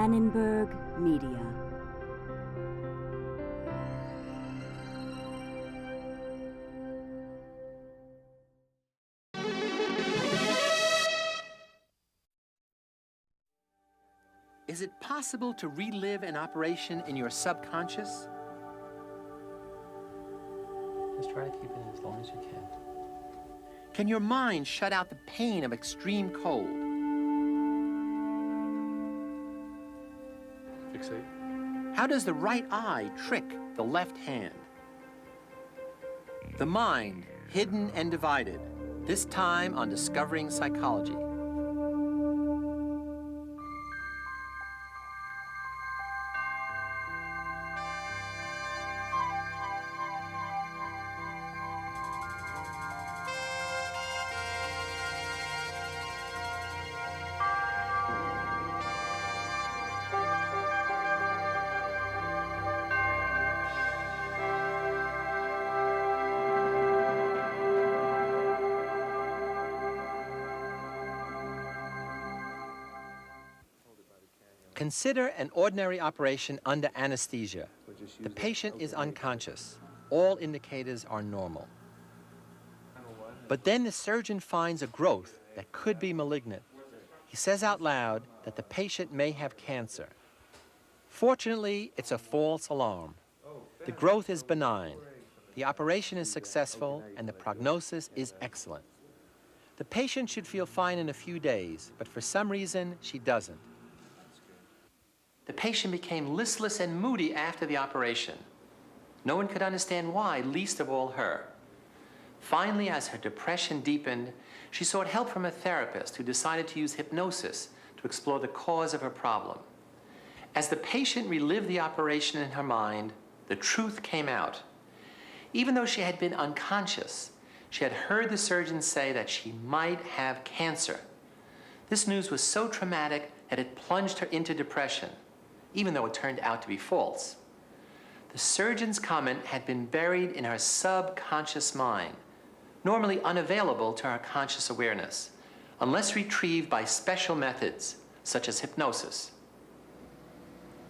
Annenberg Media. Is it possible to relive an operation in your subconscious? Just try to keep it as long as you can. Can your mind shut out the pain of extreme cold? Fixate. How does the right eye trick the left hand? The mind, hidden and divided. This time on Discovering Psychology. Consider an ordinary operation under anesthesia. The patient is unconscious. All indicators are normal. But then the surgeon finds a growth that could be malignant. He says out loud that the patient may have cancer. Fortunately, it's a false alarm. The growth is benign. The operation is successful, and the prognosis is excellent. The patient should feel fine in a few days, but for some reason, she doesn't. The patient became listless and moody after the operation. No one could understand why, least of all her. Finally, as her depression deepened, she sought help from a therapist who decided to use hypnosis to explore the cause of her problem. As the patient relived the operation in her mind, the truth came out. Even though she had been unconscious, she had heard the surgeon say that she might have cancer. This news was so traumatic that it plunged her into depression, even though it turned out to be false. The surgeon's comment had been buried in her subconscious mind, normally unavailable to her conscious awareness, unless retrieved by special methods, such as hypnosis.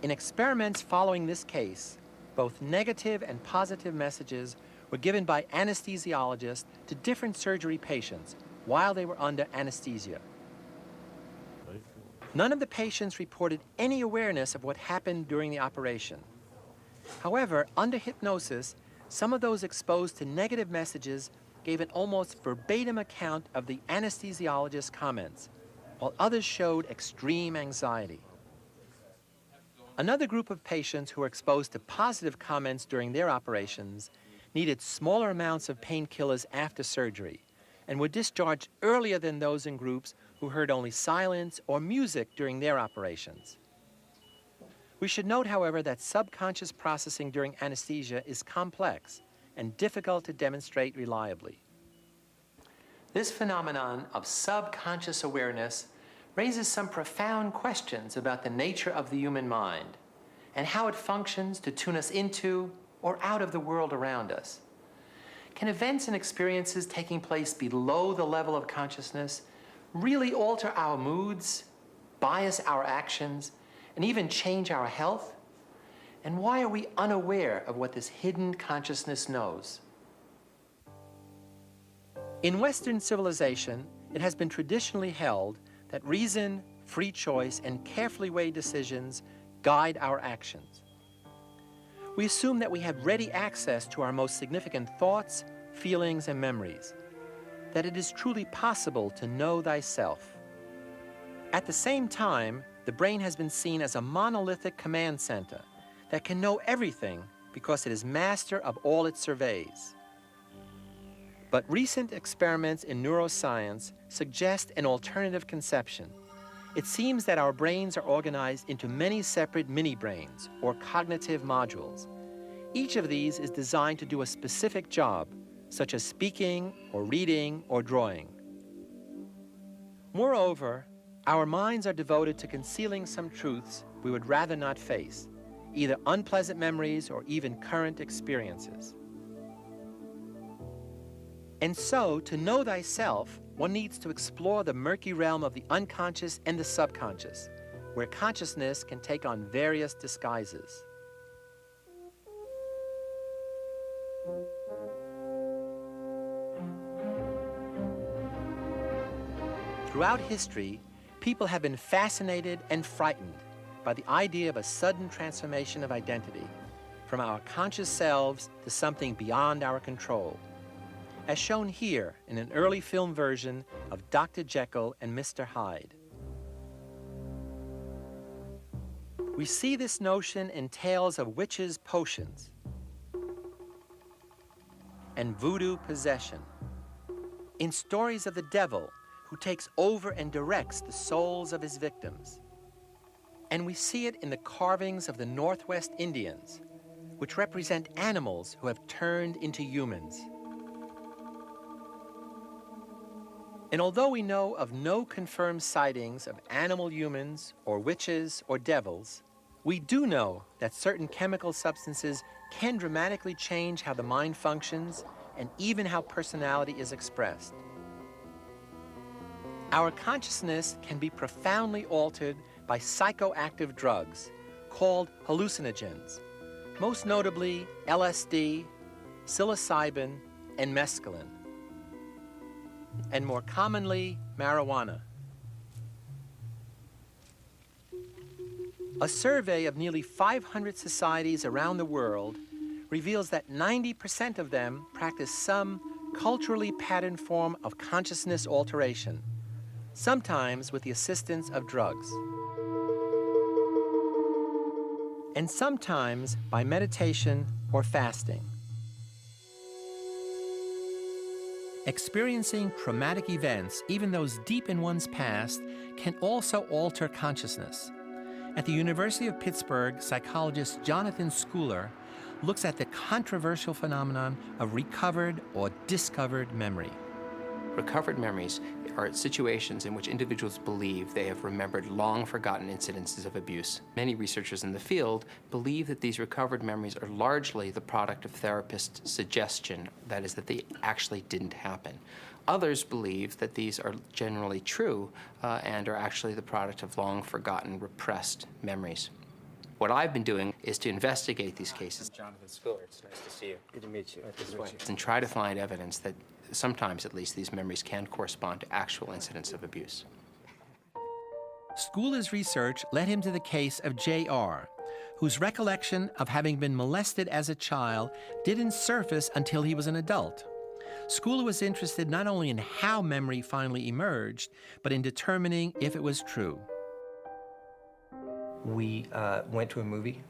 In experiments following this case, both negative and positive messages were given by anesthesiologists to different surgery patients while they were under anesthesia. None of the patients reported any awareness of what happened during the operation. However, under hypnosis, some of those exposed to negative messages gave an almost verbatim account of the anesthesiologist's comments, while others showed extreme anxiety. Another group of patients who were exposed to positive comments during their operations needed smaller amounts of painkillers after surgery and were discharged earlier than those in groups who heard only silence or music during their operations. We should note, however, that subconscious processing during anesthesia is complex and difficult to demonstrate reliably. This phenomenon of subconscious awareness raises some profound questions about the nature of the human mind and how it functions to tune us into or out of the world around us. Can events and experiences taking place below the level of consciousness really alter our moods, bias our actions, and even change our health? And why are we unaware of what this hidden consciousness knows? In Western civilization, it has been traditionally held that reason, free choice, and carefully weighed decisions guide our actions. We assume that we have ready access to our most significant thoughts, feelings, and memories, that it is truly possible to know thyself. At the same time, the brain has been seen as a monolithic command center that can know everything because it is master of all it surveys. But recent experiments in neuroscience suggest an alternative conception. It seems that our brains are organized into many separate mini-brains, or cognitive modules. Each of these is designed to do a specific job, such as speaking, or reading, or drawing. Moreover, our minds are devoted to concealing some truths we would rather not face, either unpleasant memories or even current experiences. And so, to know thyself, one needs to explore the murky realm of the unconscious and the subconscious, where consciousness can take on various disguises. Throughout history, people have been fascinated and frightened by the idea of a sudden transformation of identity from our conscious selves to something beyond our control, as shown here in an early film version of Dr. Jekyll and Mr. Hyde. We see this notion in tales of witches' potions and voodoo possession, in stories of the devil who takes over and directs the souls of his victims. And we see it in the carvings of the Northwest Indians, which represent animals who have turned into humans. And although we know of no confirmed sightings of animal humans or witches or devils, we do know that certain chemical substances can dramatically change how the mind functions and even how personality is expressed. Our consciousness can be profoundly altered by psychoactive drugs called hallucinogens, most notably LSD, psilocybin, and mescaline, and more commonly, marijuana. A survey of nearly 500 societies around the world reveals that 90% of them practice some culturally patterned form of consciousness alteration, sometimes with the assistance of drugs, and sometimes by meditation or fasting. Experiencing traumatic events, even those deep in one's past, can also alter consciousness. At the University of Pittsburgh, psychologist Jonathan Schooler looks at the controversial phenomenon of recovered or discovered memory. Recovered memories are situations in which individuals believe they have remembered long-forgotten incidences of abuse. Many researchers in the field believe that these recovered memories are largely the product of therapist suggestion, that is, that they actually didn't happen. Others believe that these are generally true and are actually the product of long-forgotten, repressed memories. What I've been doing is to investigate these cases. Jonathan Schooler, it's nice to see you. Good to meet you. And try to find evidence that sometimes, at least, these memories can correspond to actual incidents of abuse. Schooler's research led him to the case of J.R., whose recollection of having been molested as a child didn't surface until he was an adult. Schooler was interested not only in how memory finally emerged, but in determining if it was true. We went to a movie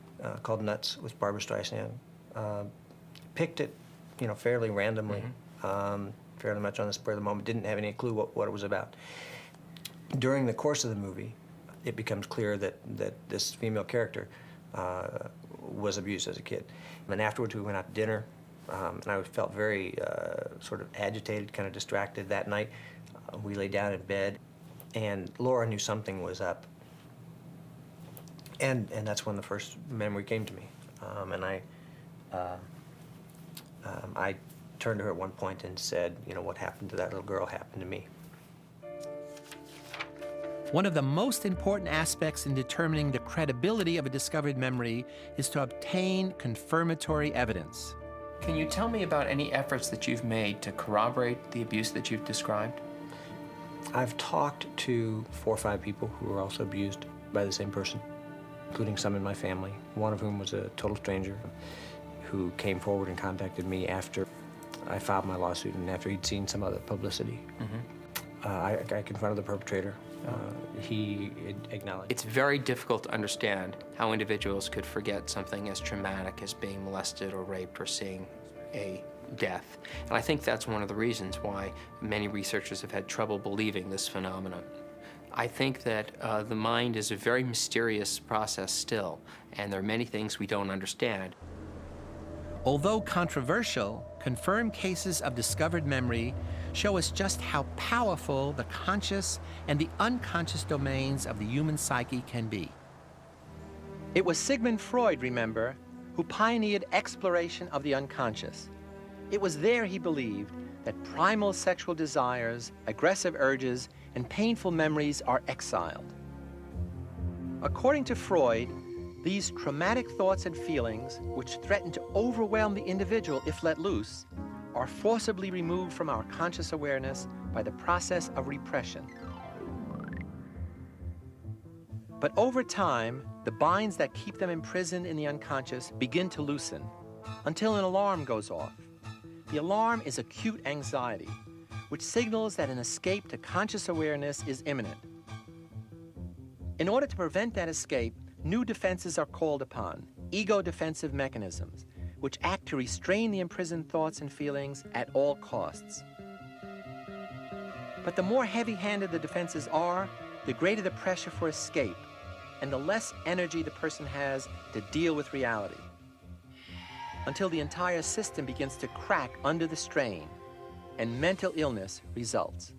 called Nuts with Barbra Streisand. Picked it, fairly randomly, fairly much on the spur of the moment. Didn't have any clue what it was about. During the course of the movie, it becomes clear that this female character was abused as a kid. And afterwards, we went out to dinner, and I felt very sort of agitated, kind of distracted that night. We lay down in bed, and Laura knew something was up. And that's when the first memory came to me. And I turned to her at one point and said, what happened to that little girl happened to me. One of the most important aspects in determining the credibility of a discovered memory is to obtain confirmatory evidence. Can you tell me about any efforts that you've made to corroborate the abuse that you've described? I've talked to 4 or 5 people who were also abused by the same person, including some in my family, one of whom was a total stranger who came forward and contacted me after I filed my lawsuit and after he'd seen some other publicity. I confronted the perpetrator. He acknowledged. It's very difficult to understand how individuals could forget something as traumatic as being molested or raped or seeing a death. And I think that's one of the reasons why many researchers have had trouble believing this phenomenon. I think that the mind is a very mysterious process still, and there are many things we don't understand. Although controversial, confirmed cases of discovered memory show us just how powerful the conscious and the unconscious domains of the human psyche can be. It was Sigmund Freud, remember, who pioneered exploration of the unconscious. It was there he believed that primal sexual desires, aggressive urges, and painful memories are exiled. According to Freud, these traumatic thoughts and feelings, which threaten to overwhelm the individual if let loose, are forcibly removed from our conscious awareness by the process of repression. But over time, the binds that keep them imprisoned in the unconscious begin to loosen until an alarm goes off. The alarm is acute anxiety, which signals that an escape to conscious awareness is imminent. In order to prevent that escape, new defenses are called upon, ego-defensive mechanisms, which act to restrain the imprisoned thoughts and feelings at all costs. But the more heavy-handed the defenses are, the greater the pressure for escape, and the less energy the person has to deal with reality, until the entire system begins to crack under the strain, and mental illness results.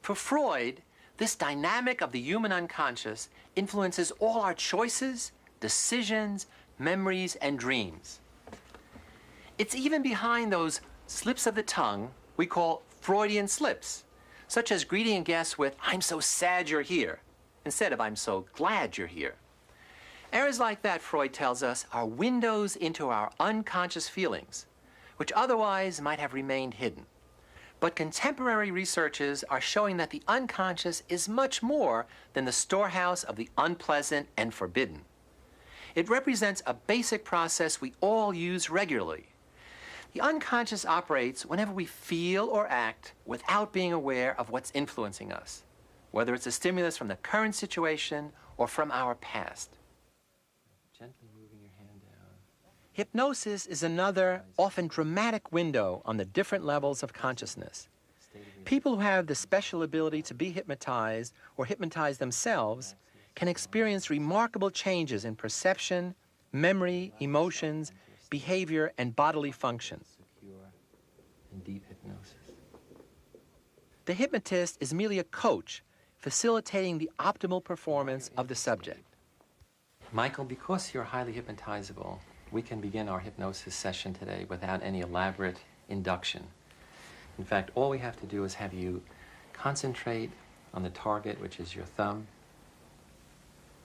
For Freud, this dynamic of the human unconscious influences all our choices, decisions, memories, and dreams. It's even behind those slips of the tongue we call Freudian slips, such as greeting a guest with, "I'm so sad you're here," instead of "I'm so glad you're here." Errors like that, Freud tells us, are windows into our unconscious feelings, which otherwise might have remained hidden. But contemporary researches are showing that the unconscious is much more than the storehouse of the unpleasant and forbidden. It represents a basic process we all use regularly. The unconscious operates whenever we feel or act without being aware of what's influencing us, whether it's a stimulus from the current situation or from our past. Gently moving your hand down. Hypnosis is another, often dramatic window on the different levels of consciousness. People who have the special ability to be hypnotized or hypnotize themselves can experience remarkable changes in perception, memory, emotions, behavior, and bodily function. Secure and deep hypnosis. The hypnotist is merely a coach facilitating the optimal performance of the subject. Michael, because you're highly hypnotizable, we can begin our hypnosis session today without any elaborate induction. In fact, all we have to do is have you concentrate on the target, which is your thumb.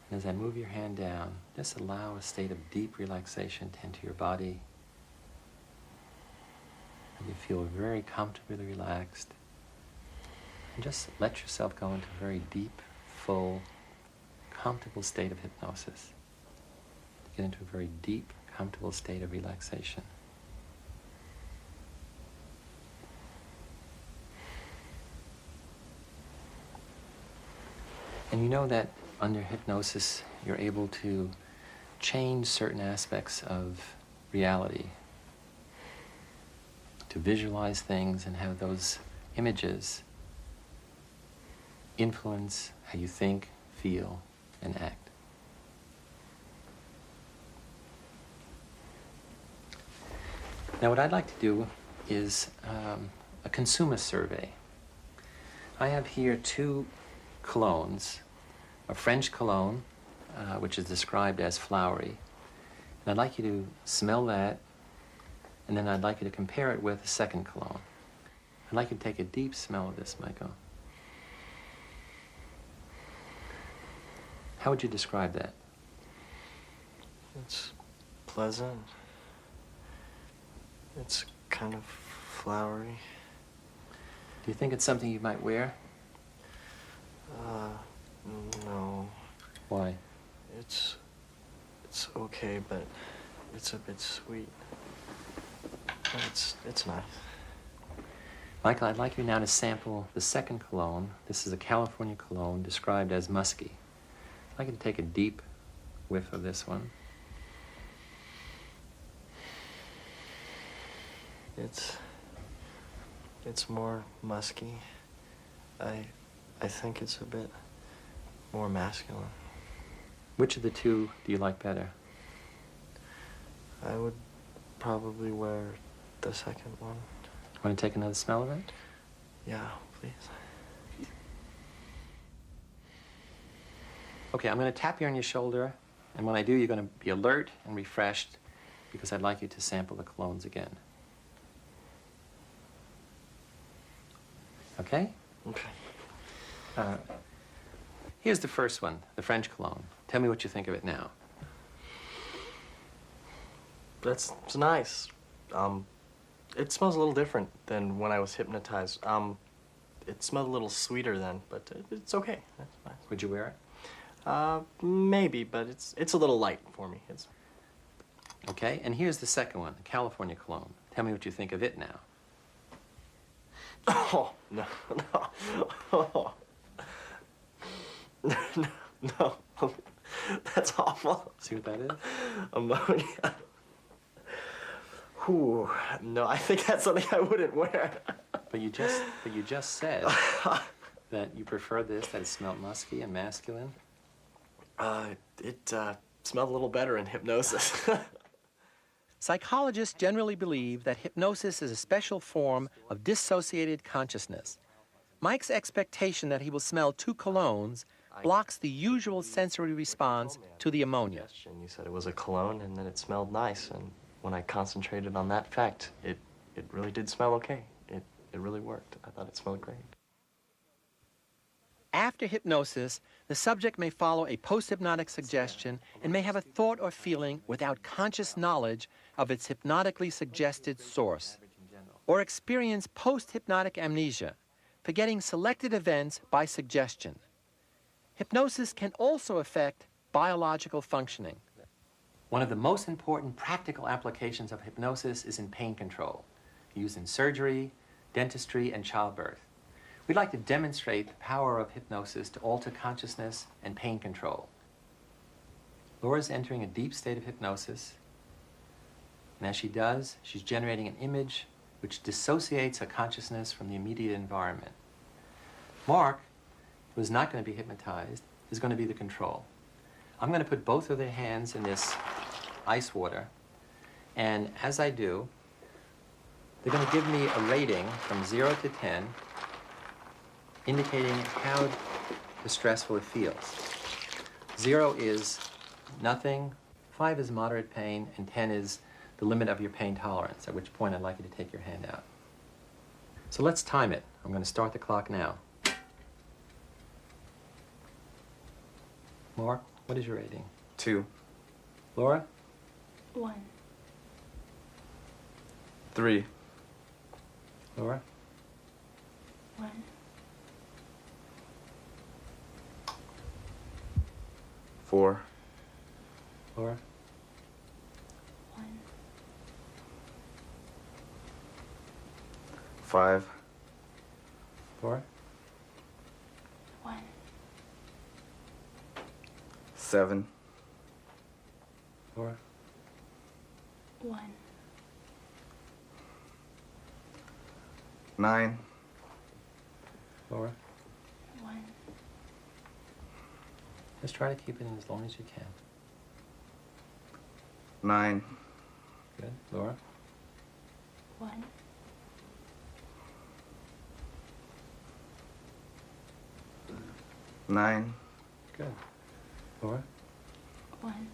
And as I move your hand down, just allow a state of deep relaxation to enter your body. And you feel very comfortably relaxed. And just let yourself go into a very deep, full, comfortable state of hypnosis. Get into a very deep, comfortable state of relaxation. And you know that under hypnosis, you're able to change certain aspects of reality, to visualize things and have those images influence how you think, feel, and act. Now, what I'd like to do is a consumer survey. I have here two colognes, a French cologne, which is described as flowery. And I'd like you to smell that, and then I'd like you to compare it with a second cologne. I'd like you to take a deep smell of this, Michael. How would you describe that? It's pleasant. It's kind of flowery. Do you think it's something you might wear? No. Why? It's okay, but it's a bit sweet. But it's nice. Michael, I'd like you now to sample the second cologne. This is a California cologne described as musky. I'd like you to take a deep whiff of this one. It's more musky. I think it's a bit more masculine. Which of the two do you like better? I would probably wear the second one. Want to take another smell of it? Yeah, please. Okay, I'm going to tap you on your shoulder, and when I do, you're going to be alert and refreshed because I'd like you to sample the colognes again. Okay? Okay. Here's the first one, the French cologne. Tell me what you think of it now. It's nice. It smells a little different than when I was hypnotized. It smelled a little sweeter then, but it's okay. That's fine. Would you wear it? Maybe, but it's a little light for me. It's... Okay, and here's the second one, the California cologne. Tell me what you think of it now. Oh, no. Oh. No. That's awful. See what that is? Ammonia. Ooh, no, I think that's something I wouldn't wear. But you just said that you prefer this, that it smelled musky and masculine. It smelled a little better in hypnosis. Psychologists generally believe that hypnosis is a special form of dissociated consciousness. Mike's expectation that he will smell two colognes blocks the usual sensory response to the ammonia. You said it was a cologne and that it smelled nice, and when I concentrated on that fact, it really did smell okay. It really worked. I thought it smelled great. After hypnosis, the subject may follow a post-hypnotic suggestion and may have a thought or feeling without conscious knowledge of its hypnotically suggested source, or experience post-hypnotic amnesia, forgetting selected events by suggestion. Hypnosis can also affect biological functioning. One of the most important practical applications of hypnosis is in pain control, used in surgery, dentistry, and childbirth. We'd like to demonstrate the power of hypnosis to alter consciousness and pain control. Laura's entering a deep state of hypnosis, and as she does, she's generating an image which dissociates her consciousness from the immediate environment. Mark, who is not going to be hypnotized, is going to be the control. I'm going to put both of their hands in this ice water, and as I do, they're going to give me a rating from 0 to 10, indicating how distressful it feels. 0 is nothing, 5 is moderate pain, and 10 is the limit of your pain tolerance, at which point I'd like you to take your hand out. So let's time it. I'm going to start the clock now. Mark, what is your rating? 2. Laura? 1. 3. Laura? 1. 4. Laura? 1. 5. Laura? 1. 7. Laura? 1. 9. Laura? 1. Just try to keep it in as long as you can. 9. Good. Laura? 1. 9. Good. Laura? 1.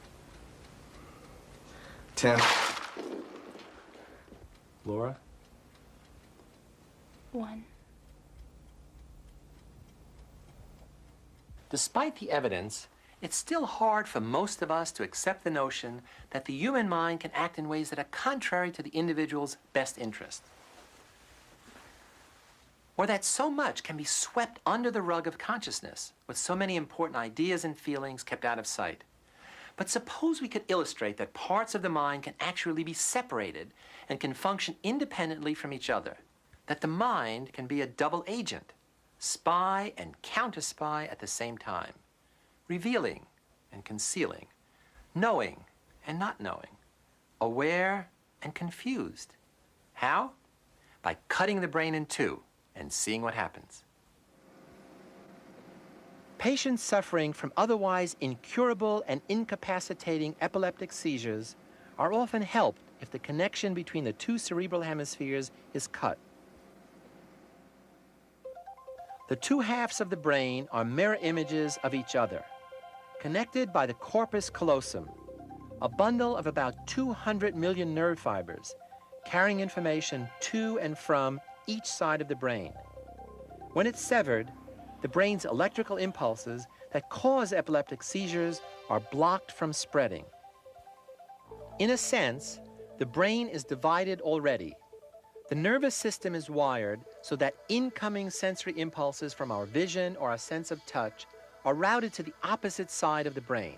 10. Laura? 1. Despite the evidence, it's still hard for most of us to accept the notion that the human mind can act in ways that are contrary to the individual's best interest, or that so much can be swept under the rug of consciousness, with so many important ideas and feelings kept out of sight. But suppose we could illustrate that parts of the mind can actually be separated and can function independently from each other, that the mind can be a double agent, spy and counter-spy at the same time, revealing and concealing, knowing and not knowing, aware and confused. How? By cutting the brain in two and seeing what happens. Patients suffering from otherwise incurable and incapacitating epileptic seizures are often helped if the connection between the two cerebral hemispheres is cut. The two halves of the brain are mirror images of each other, connected by the corpus callosum, a bundle of about 200 million nerve fibers carrying information to and from each side of the brain. When it's severed, the brain's electrical impulses that cause epileptic seizures are blocked from spreading. In a sense, the brain is divided already. The nervous system is wired so that incoming sensory impulses from our vision or our sense of touch are routed to the opposite side of the brain.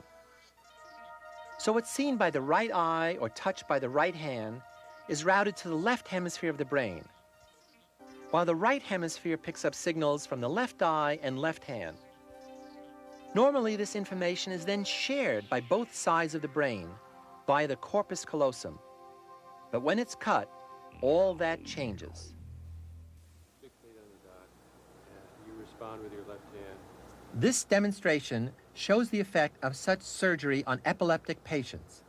So what's seen by the right eye or touched by the right hand is routed to the left hemisphere of the brain, while the right hemisphere picks up signals from the left eye and left hand. Normally, this information is then shared by both sides of the brain via the corpus callosum. But when it's cut, all that changes. Fixate on the dot, and you respond with your left hand. This demonstration shows the effect of such surgery on epileptic patients.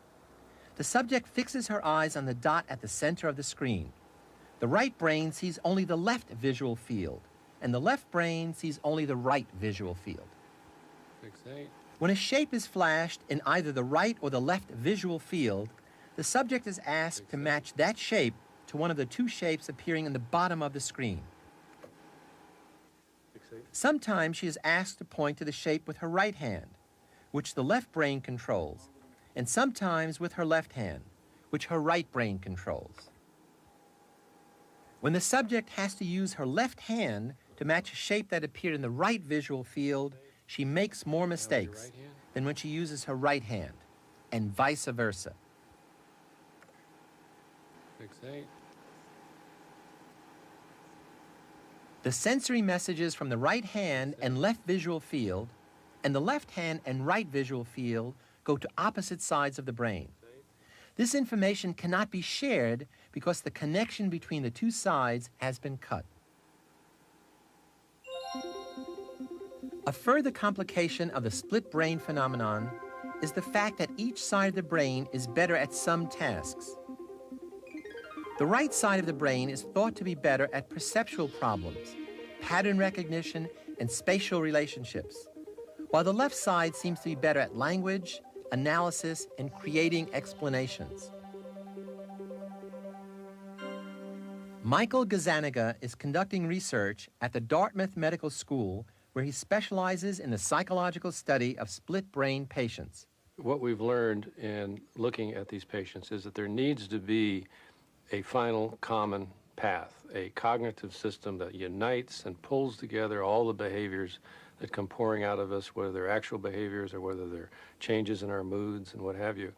The subject fixes her eyes on the dot at the center of the screen. The right brain sees only the left visual field, and the left brain sees only the right visual field. Fixate. When a shape is flashed in either the right or the left visual field, the subject is asked to match that shape to one of the two shapes appearing in the bottom of the screen. Fixate. Sometimes she is asked to point to the shape with her right hand, which the left brain controls, and sometimes with her left hand, which her right brain controls. When the subject has to use her left hand to match a shape that appeared in the right visual field, she makes more mistakes than when she uses her right hand, and vice versa. Fixate. The sensory messages from the right hand and left visual field and the left hand and right visual field go to opposite sides of the brain. This information cannot be shared because the connection between the two sides has been cut. A further complication of the split brain phenomenon is the fact that each side of the brain is better at some tasks. The right side of the brain is thought to be better at perceptual problems, pattern recognition, and spatial relationships, while the left side seems to be better at language, analysis, and creating explanations. Michael Gazzaniga is conducting research at the Dartmouth Medical School, where he specializes in the psychological study of split brain patients. What we've learned in looking at these patients is that there needs to be a final common path, a cognitive system that unites and pulls together all the behaviors that come pouring out of us, whether they're actual behaviors or whether they're changes in our moods and what have you.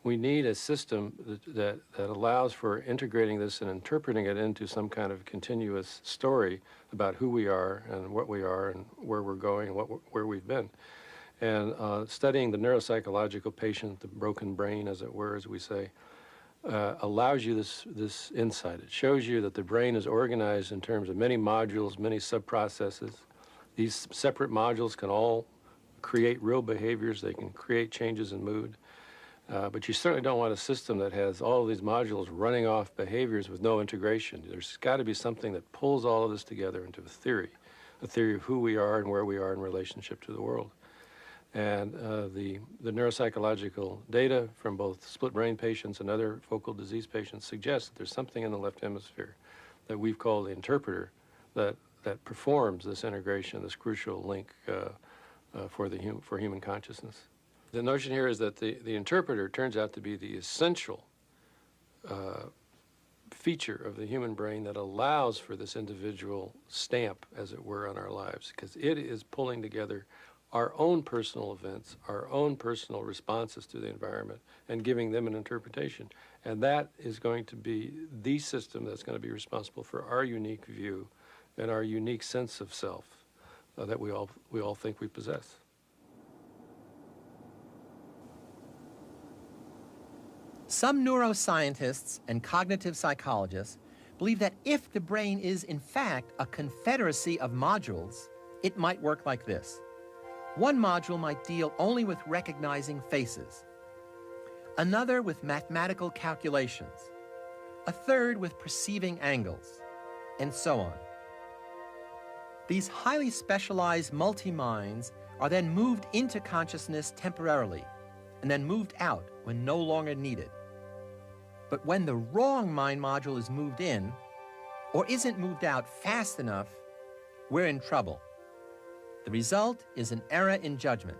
We need a system that allows for integrating this and interpreting it into some kind of continuous story about who we are and what we are and where we're going and where we've been. And studying the neuropsychological patient, the broken brain, as it were, as we say, allows you this insight. It shows you that the brain is organized in terms of many modules, many sub-processes. These separate modules can all create real behaviors. They can create changes in mood. But you certainly don't want a system that has all of these modules running off behaviors with no integration. There's got to be something that pulls all of this together into a theory of who we are and where we are in relationship to the world. And the neuropsychological data from both split brain patients and other focal disease patients suggests that there's something in the left hemisphere that we've called the interpreter that performs this integration, this crucial link for human consciousness. The notion here is that the interpreter turns out to be the essential feature of the human brain that allows for this individual stamp, as it were, on our lives, because it is pulling together our own personal events, our own personal responses to the environment, and giving them an interpretation. And that is going to be the system that's going to be responsible for our unique view and our unique sense of self that we all think we possess. Some neuroscientists and cognitive psychologists believe that if the brain is, in fact, a confederacy of modules, it might work like this. One module might deal only with recognizing faces, another with mathematical calculations, a third with perceiving angles, and so on. These highly specialized multi-minds are then moved into consciousness temporarily and then moved out when no longer needed. But when the wrong mind module is moved in or isn't moved out fast enough, we're in trouble. The result is an error in judgment.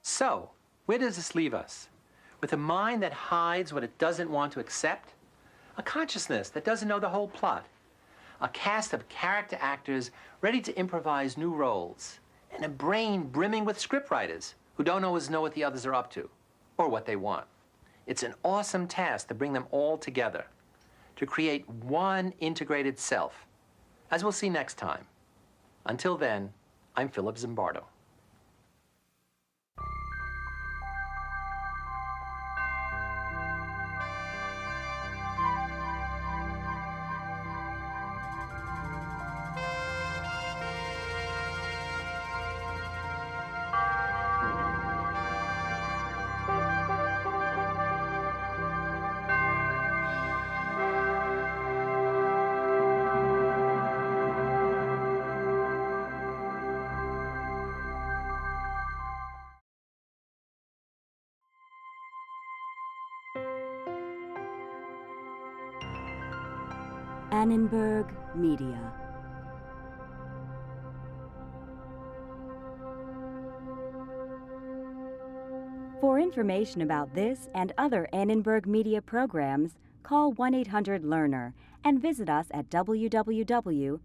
So, where does this leave us? With a mind that hides what it doesn't want to accept? A consciousness that doesn't know the whole plot? A cast of character actors ready to improvise new roles? And a brain brimming with scriptwriters who don't always know what the others are up to or what they want? It's an awesome task to bring them all together, to create one integrated self, as we'll see next time. Until then, I'm Philip Zimbardo. Annenberg Media. For information about this and other Annenberg Media programs, call 1-800-LEARNER and visit us at www.learner.org.